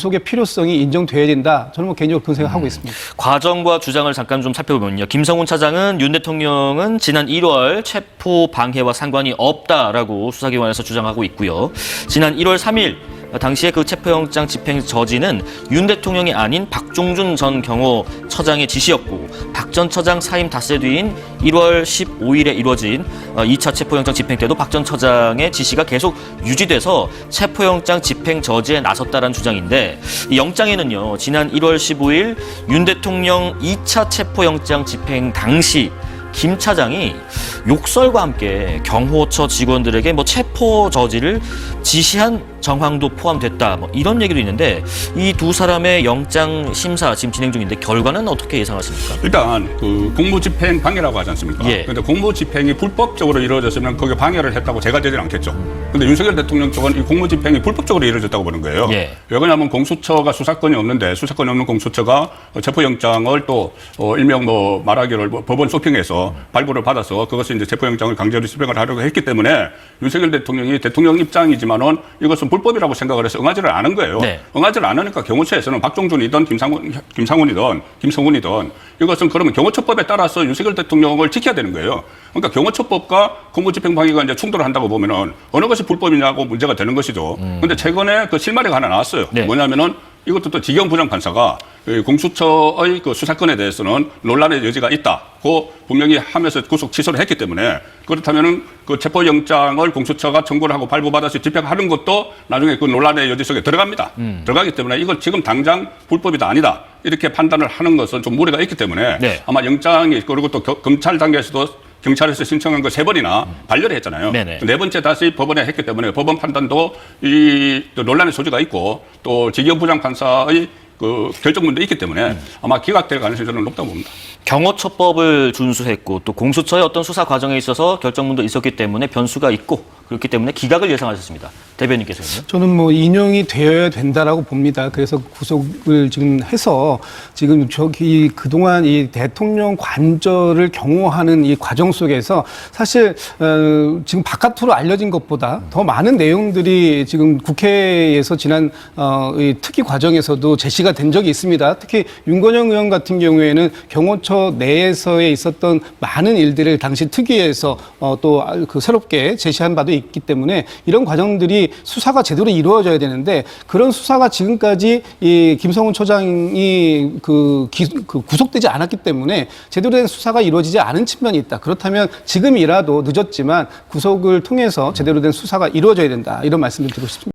구속의 필요성이 인정돼야 된다. 저는 뭐 개인적으로 그런 생각하고 있습니다. 과정과 주장을 잠깐 좀 살펴보면요. 김성훈 차장은 윤 대통령은 지난 1월 체포 방해와 상관이 없다라고 수사기관에서 주장하고 있고요. 지난 1월 3일 당시에 그 체포영장 집행 저지는 윤 대통령이 아닌 박종준 전 경호처장의 지시였고 박 전 처장 사임 닷새 뒤인 1월 15일에 이루어진 2차 체포영장 집행 때도 박 전 처장의 지시가 계속 유지돼서 체포영장 집행 저지에 나섰다는 주장인데 이 영장에는요. 지난 1월 15일 윤 대통령 2차 체포영장 집행 당시 김 차장이 욕설과 함께 경호처 직원들에게 체포 저지를 지시한 정황도 포함됐다. 이런 얘기도 있는데 이 두 사람의 영장 심사 지금 진행 중인데 결과는 어떻게 예상하십니까? 일단 그 공무집행 방해라고 하지 않습니까? 예. 그런데 공무집행이 불법적으로 이루어졌으면 거기에 방해를 했다고 제가 되진 않겠죠. 그런데 윤석열 대통령 쪽은 이 공무집행이 불법적으로 이루어졌다고 보는 거예요. 예. 왜 그러냐면 공수처가 수사권이 없는데 수사권이 없는 공수처가 체포영장을 또 일명 말하기를 법원 소핑해서 발부를 받아서 그것을 이제 체포영장을 강제로 집행을 하려고 했기 때문에 윤석열 대통령이 대통령 입장이지만은 이것은 불법이라고 생각을 해서 응하지를 않은 거예요. 네. 응하지를 않으니까 경호처에서는 박종준이든 김성훈이든 이것은 그러면 경호처법에 따라서 윤석열 대통령을 지켜야 되는 거예요. 그러니까 경호처법과 공무집행방해가 이제 충돌을 한다고 보면은 어느 것이 불법이냐고 문제가 되는 것이죠. 그런데 최근에 그 실마리가 하나 나왔어요. 네. 뭐냐면은 이것도 또 지경 부장판사가 공수처의 그 수사권에 대해서는 논란의 여지가 있다고 분명히 하면서 구속 취소를 했기 때문에 그렇다면은 그 체포영장을 공수처가 청구를 하고 발부받아서 집행하는 것도 나중에 그 논란의 여지 속에 들어갑니다. 들어가기 때문에 이걸 지금 당장 불법이다 아니다 이렇게 판단을 하는 것은 좀 무리가 있기 때문에 네. 아마 영장이 그리고 또 검찰 단계에서도 경찰에서 신청한 거 3번이나 반려를 했잖아요. 네네. 네 번째 다시 법원에 했기 때문에 법원 판단도 이 논란의 소지가 있고 또 지경 부장판사의 그 결정문도 있기 때문에 아마 기각될 가능성이 저는 높다고 봅니다. 경호처법을 준수했고 또 공수처의 어떤 수사 과정에 있어서 결정문도 있었기 때문에 변수가 있고 그렇기 때문에 기각을 예상하셨습니다. 대변인께서는요? 저는 인용이 되어야 된다라고 봅니다. 그래서 구속을 지금 해서 지금 그동안 이 대통령 관저를 경호하는 이 과정 속에서 사실 지금 바깥으로 알려진 것보다 더 많은 내용들이 지금 국회에서 지난 이 특위 과정에서도 제시가 된 적이 있습니다. 특히 윤건영 의원 같은 경우에는 경호처 내에서에 있었던 많은 일들을 당시 특위에서 또 그 새롭게 제시한 바도 있기 때문에 이런 과정들이 수사가 제대로 이루어져야 되는데 그런 수사가 지금까지 이 김성훈 처장이 구속되지 않았기 때문에 제대로 된 수사가 이루어지지 않은 측면이 있다. 그렇다면 지금이라도 늦었지만 구속을 통해서 제대로 된 수사가 이루어져야 된다. 이런 말씀을 드리고 싶습니다.